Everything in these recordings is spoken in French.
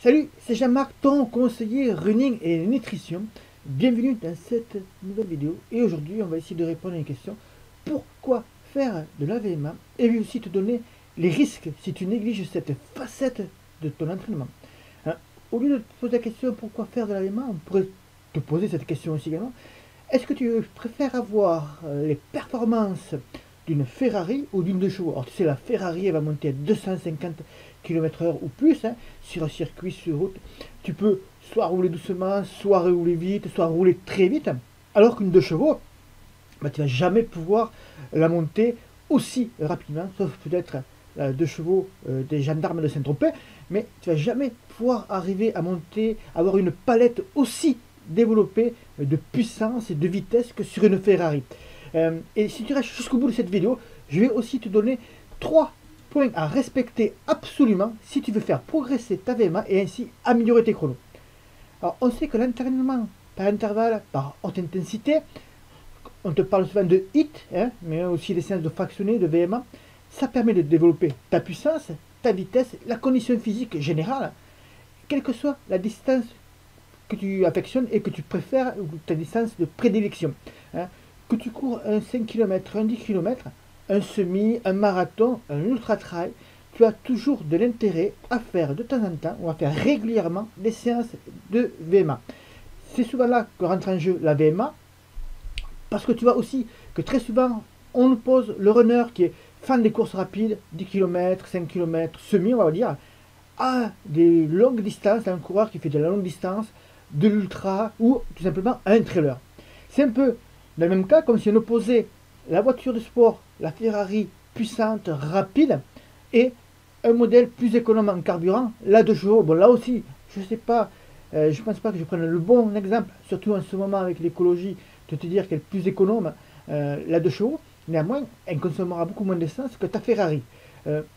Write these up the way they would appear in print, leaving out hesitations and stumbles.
Salut, c'est Jean-Marc, ton conseiller running et nutrition. Bienvenue dans cette nouvelle vidéo. Et aujourd'hui, on va essayer de répondre à une question. Pourquoi faire de l'AVMA? Et puis aussi te donner les risques si tu négliges cette facette de ton entraînement. Hein, Au lieu de te poser la question pourquoi faire de l'AVMA, on pourrait te poser cette question aussi également. Est-ce que tu préfères avoir les performances d'une Ferrari ou d'une 2 chevaux? Alors tu sais, la Ferrari elle va monter à 250 km/h ou plus, hein, sur un circuit, sur route. Tu peux soit rouler doucement, soit rouler vite, soit rouler très vite. Alors qu'une 2 chevaux, bah, tu ne vas jamais pouvoir la monter aussi rapidement, sauf peut-être 2 chevaux des gendarmes de Saint-Tropez, mais tu ne vas jamais pouvoir arriver à monter, avoir une palette aussi développée de puissance et de vitesse que sur une Ferrari. Et si tu restes jusqu'au bout de cette vidéo, je vais aussi te donner 3 points à respecter absolument si tu veux faire progresser ta VMA et ainsi améliorer tes chronos. Alors on sait que l'entraînement par intervalle, par haute intensité, on te parle souvent de HIIT, hein, mais aussi des séances de fractionné, de VMA, ça permet de développer ta puissance, ta vitesse, la condition physique générale, quelle que soit la distance que tu affectionnes et que tu préfères, ou ta distance de prédilection. Hein. Que tu cours un 5 km, un 10 km, un semi, un marathon, un ultra trail, tu as toujours de l'intérêt à faire de temps en temps, ou à faire régulièrement des séances de VMA. C'est souvent là que rentre en jeu la VMA, parce que tu vois aussi que très souvent, on nous pose le runner qui est fan des courses rapides, 10 km, 5 km, semi, on va dire, à des longues distances, à un coureur qui fait de la longue distance, de l'ultra ou tout simplement à un trailer. C'est un peu dans le même cas comme si on opposait la voiture de sport, la Ferrari puissante, rapide, et un modèle plus économe en carburant, la 2 chevaux. Bon, là aussi, je ne sais pas, je pense pas que je prenne le bon exemple, surtout en ce moment avec l'écologie, de te dire qu'elle est plus économe, la 2 chevaux. Néanmoins, elle consommera beaucoup moins d'essence que ta Ferrari.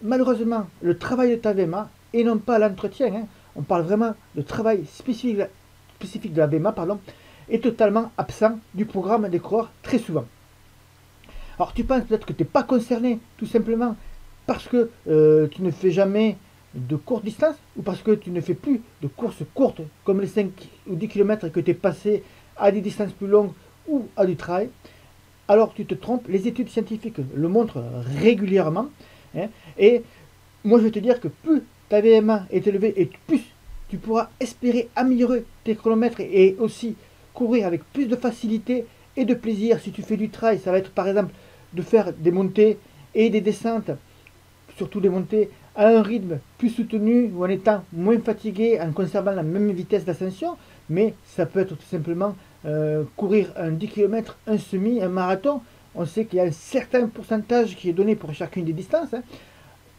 Malheureusement, le travail de ta VMA, et non pas l'entretien, hein, on parle vraiment de travail spécifique de la VMA, pardon, est totalement absent du programme des coureurs très souvent. Alors tu penses peut-être que tu n'es pas concerné tout simplement parce que tu ne fais jamais de courte distance ou parce que tu ne fais plus de courses courtes comme les 5 ou 10 km que tu es passé à des distances plus longues ou à du trail. Alors tu te trompes, les études scientifiques le montrent régulièrement. Hein, et moi je vais te dire que plus ta VMA est élevée et plus tu pourras espérer améliorer tes chronomètres et aussi courir avec plus de facilité et de plaisir. Si tu fais du trail, ça va être par exemple de faire des montées et des descentes, surtout des montées à un rythme plus soutenu ou en étant moins fatigué, en conservant la même vitesse d'ascension, mais ça peut être tout simplement courir un 10 km, un semi, un marathon. On sait qu'il y a un certain pourcentage qui est donné pour chacune des distances, hein,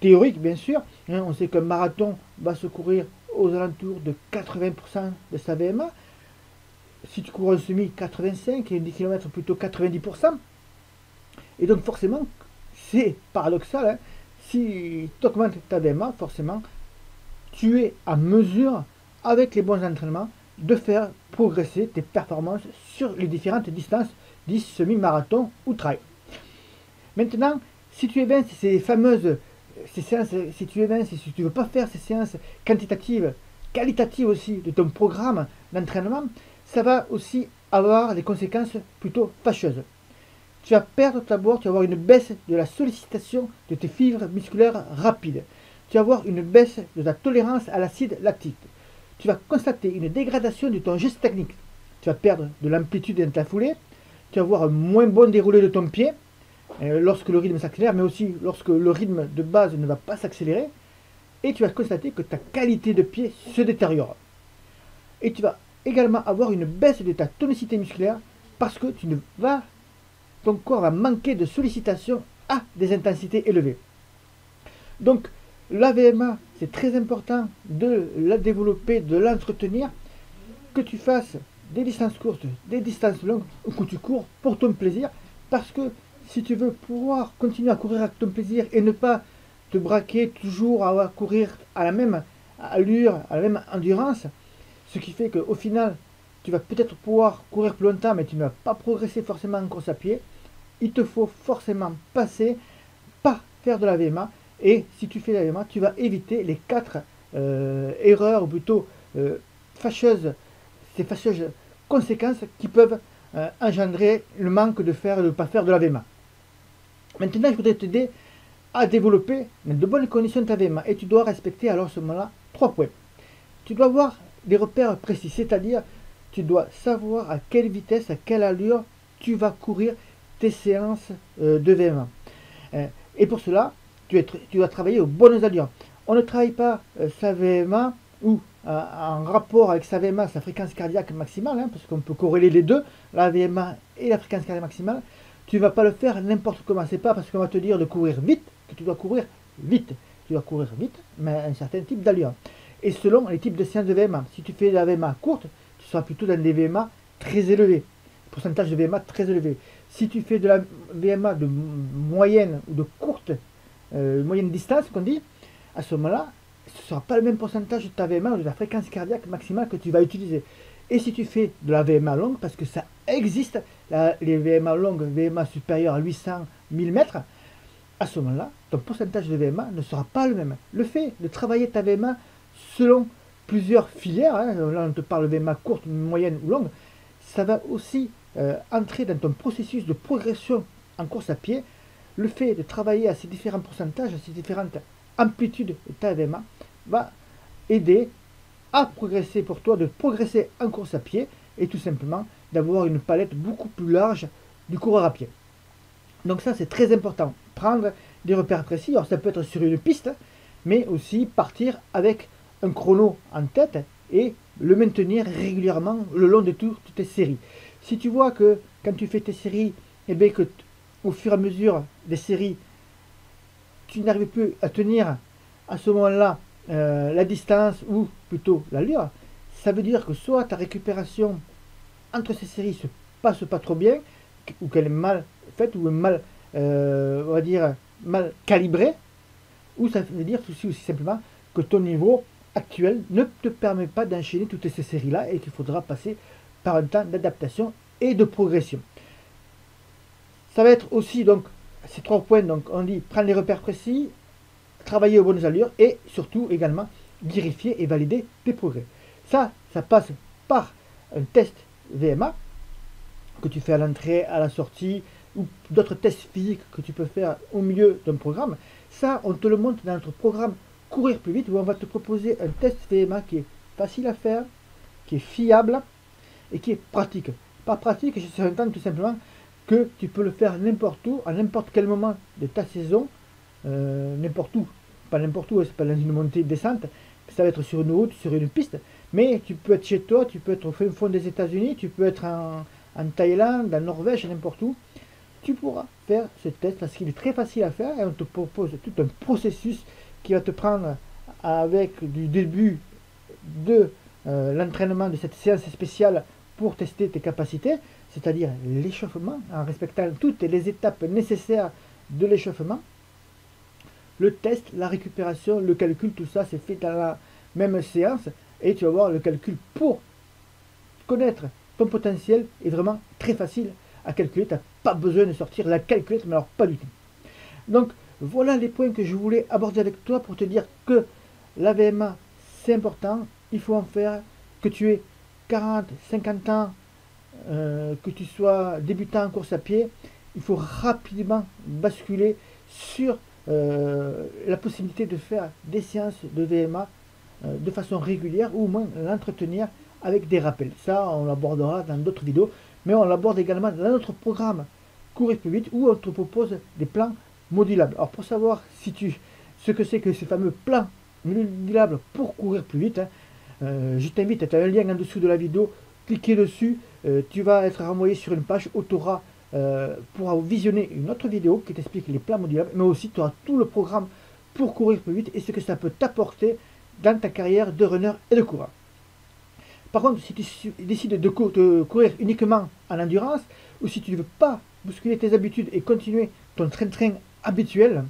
théorique bien sûr. Hein, on sait qu'un marathon va se courir aux alentours de 80% de sa VMA. Si tu cours un semi, 85 et un 10 km plutôt 90%. Et donc forcément, c'est paradoxal, hein, si tu augmentes ta VMA, forcément, tu es à mesure, avec les bons entraînements, de faire progresser tes performances sur les différentes distances, 10, semi-marathon ou trail. Maintenant, si tu évinces ces séances, si tu évinces et si tu ne veux pas faire ces séances quantitatives, qualitatives aussi de ton programme d'entraînement, ça va aussi avoir des conséquences plutôt fâcheuses. Tu vas perdre d'abord, tu vas avoir une baisse de la sollicitation de tes fibres musculaires rapides. Tu vas avoir une baisse de ta tolérance à l'acide lactique. Tu vas constater une dégradation de ton geste technique. Tu vas perdre de l'amplitude dans ta foulée. Tu vas avoir un moins bon déroulé de ton pied lorsque le rythme s'accélère, mais aussi lorsque le rythme de base ne va pas s'accélérer. Et tu vas constater que ta qualité de pied se détériore. Et tu vas également avoir une baisse de ta tonicité musculaire parce que ton corps va manquer de sollicitation à des intensités élevées. Donc, la VMA, c'est très important de la développer, de l'entretenir, que tu fasses des distances courtes, des distances longues, ou que tu cours pour ton plaisir, parce que si tu veux pouvoir continuer à courir avec ton plaisir et ne pas te braquer toujours à courir à la même allure, à la même endurance, ce qui fait qu'au final, tu vas peut-être pouvoir courir plus longtemps, mais tu ne vas pas progresser forcément en course à pied. Il te faut forcément passer par faire de la VMA. Et si tu fais de la VMA, tu vas éviter les 4 erreurs, ou plutôt fâcheuses, ces fâcheuses conséquences qui peuvent engendrer le manque de ne pas faire de la VMA. Maintenant, je voudrais t'aider à développer de bonnes conditions de ta VMA, et tu dois respecter alors à ce moment-là 3 points. Tu dois avoir des repères précis, c'est-à-dire tu dois savoir à quelle vitesse, à quelle allure tu vas courir tes séances de VMA. Et pour cela, tu dois travailler aux bonnes allures. On ne travaille pas sa VMA ou en rapport avec sa VMA, sa fréquence cardiaque maximale, hein, parce qu'on peut corréler les deux, la VMA et la fréquence cardiaque maximale. Tu ne vas pas le faire n'importe comment. C'est pas parce qu'on va te dire de courir vite que tu dois courir vite. Tu dois courir vite, mais à un certain type d'allure. Et selon les types de séances de VMA, si tu fais de la VMA courte, tu seras plutôt dans des VMA très élevés, pourcentage de VMA très élevé. Si tu fais de la VMA de moyenne ou de courte, moyenne distance, qu'on dit, à ce moment-là, ce ne sera pas le même pourcentage de ta VMA ou de la fréquence cardiaque maximale que tu vas utiliser. Et si tu fais de la VMA longue, parce que ça existe, les VMA longues, VMA supérieures à 800 1000 mètres, à ce moment-là, ton pourcentage de VMA ne sera pas le même. Le fait de travailler ta VMA selon plusieurs filières, hein, là on te parle de VMA courte, moyenne ou longue, ça va aussi entrer dans ton processus de progression en course à pied. Le fait de travailler à ces différents pourcentages, à ces différentes amplitudes de ta VMA, va aider à progresser pour toi, de progresser en course à pied et tout simplement d'avoir une palette beaucoup plus large du coureur à pied. Donc ça c'est très important, prendre des repères précis. Alors ça peut être sur une piste, mais aussi partir avec un chrono en tête et le maintenir régulièrement le long de toutes tes séries. Si tu vois que quand tu fais tes séries, et bien que au fur et à mesure des séries, tu n'arrives plus à tenir à ce moment-là la distance ou plutôt l'allure, ça veut dire que soit ta récupération entre ces séries se passe pas trop bien, ou qu'elle est mal faite, ou mal, on va dire, mal calibrée, ou ça veut dire aussi simplement que ton niveau actuel ne te permet pas d'enchaîner toutes ces séries-là et qu'il faudra passer par un temps d'adaptation et de progression. Ça va être aussi donc ces 3 points, donc on dit prendre les repères précis, travailler aux bonnes allures et surtout également vérifier et valider tes progrès. Ça passe par un test VMA que tu fais à l'entrée, à la sortie, ou d'autres tests physiques que tu peux faire au milieu d'un programme. Ça, on te le montre dans notre programme Courir plus vite, où on va te proposer un test VMA qui est facile à faire, qui est fiable et qui est pratique. Pas pratique, je s'entends tout simplement que tu peux le faire n'importe où, à n'importe quel moment de ta saison, n'importe où, pas n'importe où, c'est pas dans une montée descente, ça va être sur une route, sur une piste, mais tu peux être chez toi, tu peux être au fin fond des États-Unis, tu peux être en Thaïlande, en Norvège, n'importe où. Tu pourras faire ce test parce qu'il est très facile à faire et on te propose tout un processus qui va te prendre avec du début de l'entraînement de cette séance spéciale pour tester tes capacités, c'est-à-dire l'échauffement, en respectant toutes les étapes nécessaires de l'échauffement. Le test, la récupération, le calcul, tout ça c'est fait dans la même séance et tu vas voir le calcul pour connaître ton potentiel est vraiment très facile à calculer. Tu n'as pas besoin de sortir la calculette, mais alors pas du tout. Donc voilà les points que je voulais aborder avec toi pour te dire que la VMA c'est important, il faut en faire, que tu aies 40, 50 ans, que tu sois débutant en course à pied, il faut rapidement basculer sur la possibilité de faire des séances de VMA de façon régulière ou au moins l'entretenir avec des rappels. Ça, on l'abordera dans d'autres vidéos, mais on l'aborde également dans notre programme Courir plus vite où on te propose des plans modulables. Alors pour savoir ce que c'est que ces fameux plans modulables pour courir plus vite, je t'invite, tu as un lien en dessous de la vidéo, cliquez dessus, tu vas être renvoyé sur une page où tu auras pourras visionner une autre vidéo qui t'explique les plans modulables, mais aussi tu auras tout le programme pour courir plus vite et ce que ça peut t'apporter dans ta carrière de runner et de coureur. Par contre, si tu décides de courir uniquement en endurance, ou si tu ne veux pas bousculer tes habitudes et continuer ton train-train habituel,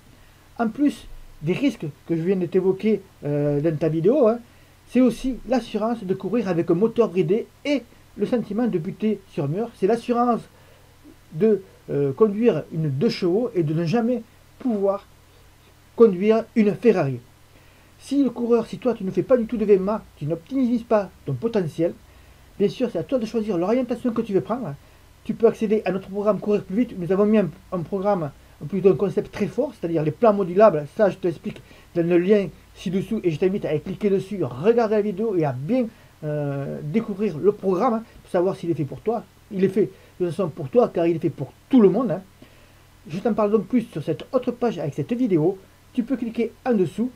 en plus des risques que je viens de t'évoquer dans ta vidéo, c'est aussi l'assurance de courir avec un moteur bridé et le sentiment de buter sur mur. C'est l'assurance de conduire une 2 chevaux et de ne jamais pouvoir conduire une Ferrari. Si le coureur, si toi tu ne fais pas du tout de VMA, tu n'optimises pas ton potentiel, bien sûr c'est à toi de choisir l'orientation que tu veux prendre. Tu peux accéder à notre programme Courir plus vite. Nous avons mis un programme, plutôt un concept très fort, c'est-à-dire les plans modulables. Ça je te l'explique dans le lien ci-dessous et je t'invite à cliquer dessus, regarder la vidéo et à bien découvrir le programme pour savoir s'il est fait pour toi. Il est fait de toute façon pour toi car il est fait pour tout le monde. Je t'en parle donc plus sur cette autre page avec cette vidéo. Tu peux cliquer en dessous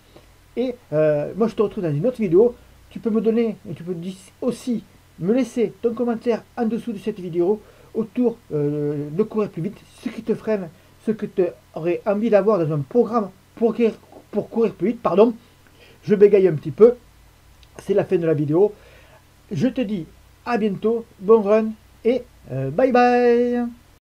et moi je te retrouve dans une autre vidéo. Tu peux me donner, et tu peux aussi me laisser ton commentaire en dessous de cette vidéo autour de courir plus vite, ce qui te freine, ce que tu aurais envie d'avoir dans un programme pour courir plus vite. Pardon, je bégaye un petit peu, c'est la fin de la vidéo. Je te dis à bientôt, bon run et bye bye.